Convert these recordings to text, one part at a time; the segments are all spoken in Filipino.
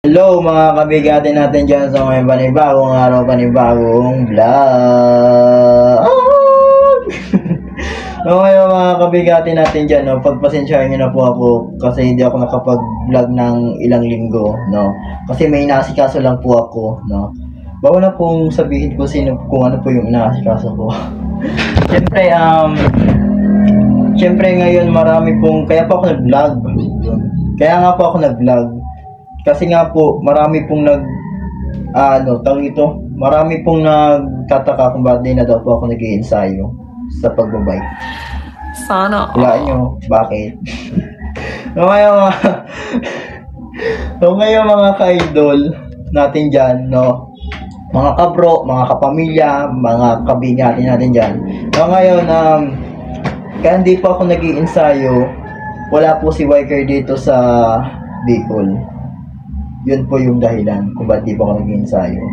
Hello mga kabigati natin dyan sa may panibagong araw, panibagong vlog. So ngayon mga kabigati natin dyan, no, pagpasensyahan nyo na po ako kasi hindi ako nakapag-vlog ng ilang linggo, no. Kasi may inaasikaso lang po ako, no. Bago na pong sabihin ko kung ano po yung inaasikaso ko. Siyempre ngayon marami pong, kaya po ako nag-vlog. Kaya nga po ako nag-vlog. Kasi nga po, marami pong marami pong nagtataka kung bakit di na daw po ako nag-iensayo sa pagbabike. Sana. Hulaan nyo, bakit? So ngayon mga ka-idol natin dyan, no? Mga kabro, mga kapamilya, mga kabingati natin dyan. So ngayon, kaya hindi po ako nag-iensayo, wala po si Wiker dito sa Bicol. Yun po yung dahilan kung ba't di pa ako nag-ensayo.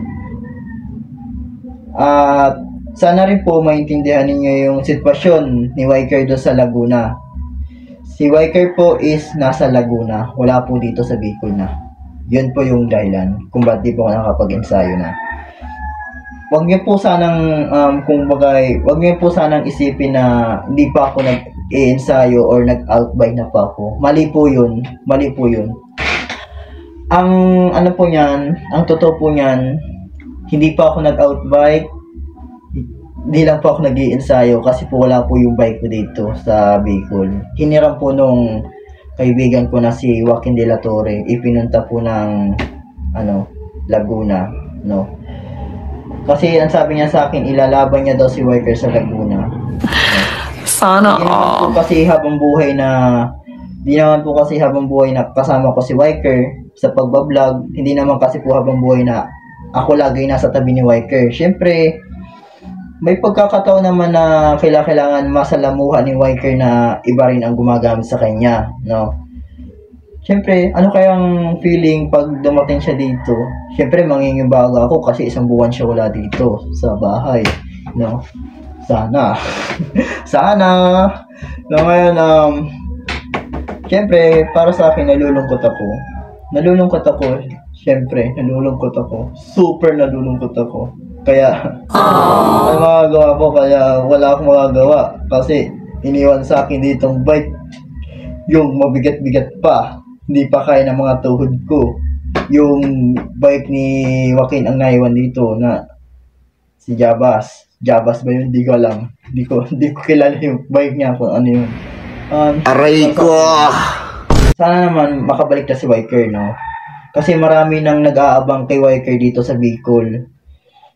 At sana rin po maintindihan ninyo yung sitwasyon ni Wiker doon sa Laguna. Si Wiker po is nasa Laguna, wala po dito sa Bicol na. Yun po yung dahilan kung ba't di po ako nakapag-ensayo na. Huwag niyo po sanang huwag niyo po sanang isipin na hindi pa ako nag-ensayo or nag-outbike na pa ako. Mali po yun. Ang totoo po niyan, hindi pa ako nag-outbike, hindi lang po ako nag-iensayo kasi po wala po yung bike ko dito sa Bicol. Hiniram po nung kaibigan ko na si Joaquin de la Torre, ipinunta po ng Laguna, no. Kasi ang sabi niya sa akin, ilalaban niya daw si Wiker sa Laguna. Sana. Hindi naman po kasi habang buhay na kasama ko si Wiker sa pagbablog, hindi naman kasi po habang buhay na ako lagi nasa tabi ni Wiker. Siyempre, may pagkakataon naman na kailangan masalamuhan ni Wiker na iba rin ang gumagamit sa kanya, no? Siyempre, ano kayang feeling pag dumating siya dito? Siyempre, mangingibaga ako kasi isang buwan siya wala dito sa bahay, no? Sana. So ngayon, siyempre, para sa akin, nalulungkot ako. Super nalulungkot ako. Kaya, ang magagawa ko, kaya wala akong magagawa. Kasi, iniwan sa akin ditong bike. Yung mabigat-bigat pa. Hindi pa kaya ng mga tuhod ko. Yung bike ni Joaquin ang naiwan dito na si Jabas. Jabas ba yun? Hindi ko alam. Hindi ko kilala yung bike niya kung ano yun. Aray ko! Sana naman makabalik na si Wiker, no? Kasi marami nang nag-aabang kay Wiker dito sa Bicol.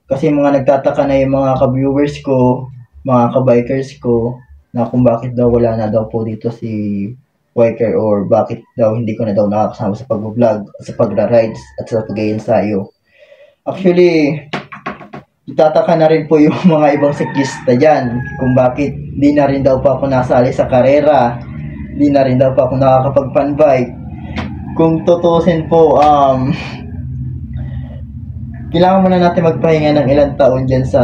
Kasi mga nagtataka na yung mga ka-viewers ko, mga ka-bikers ko, na kung bakit daw wala na daw po dito si Wiker or bakit daw hindi ko na daw nakakasama sa pag-vlog, sa pagra-rides at sa pag-iensayo. Actually, tataka na rin po yung mga ibang siklista dyan kung bakit di na rin daw pa ako nasali sa karera, di na rin daw pa ako nakakapag-funbike. Kung tutusin po, kailangan muna natin magpahinga ng ilang taon dyan sa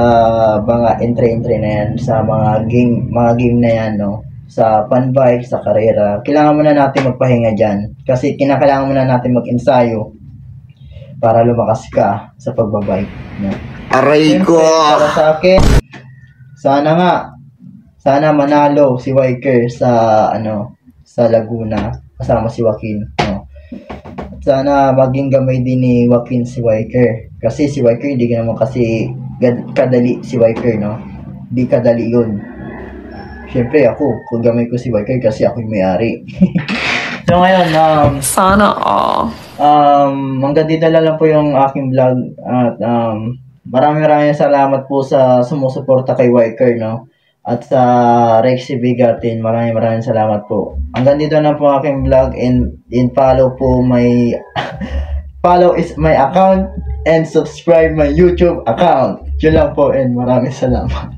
mga entry na yan, sa mga game na yan, no? Sa funbike, sa karera. Kailangan muna natin magpahinga dyan kasi kinakailangan muna natin mag-ensayo para lumakas ka sa pagbabike, no? Aray ko! Para sa akin, sana manalo si Wiker sa Laguna kasama si Joaquin, no? Sana maging gamay din ni Joaquin si Wiker kasi si Wiker hindi naman kasi kadali si Wiker, no? Hindi kadali yun. Siyempre ako, kung gamay ko si Wiker kasi ako yung may-ari. So ngayon, Sana. hanggang dito lang po yung aking vlog at maraming salamat po sa sumusuporta kay Wiker, no? At sa Rexy Bigatin, maraming salamat po. Hanggang dito na po aking vlog and follow po follow is my account and subscribe my YouTube account. Yun lang po and maraming salamat.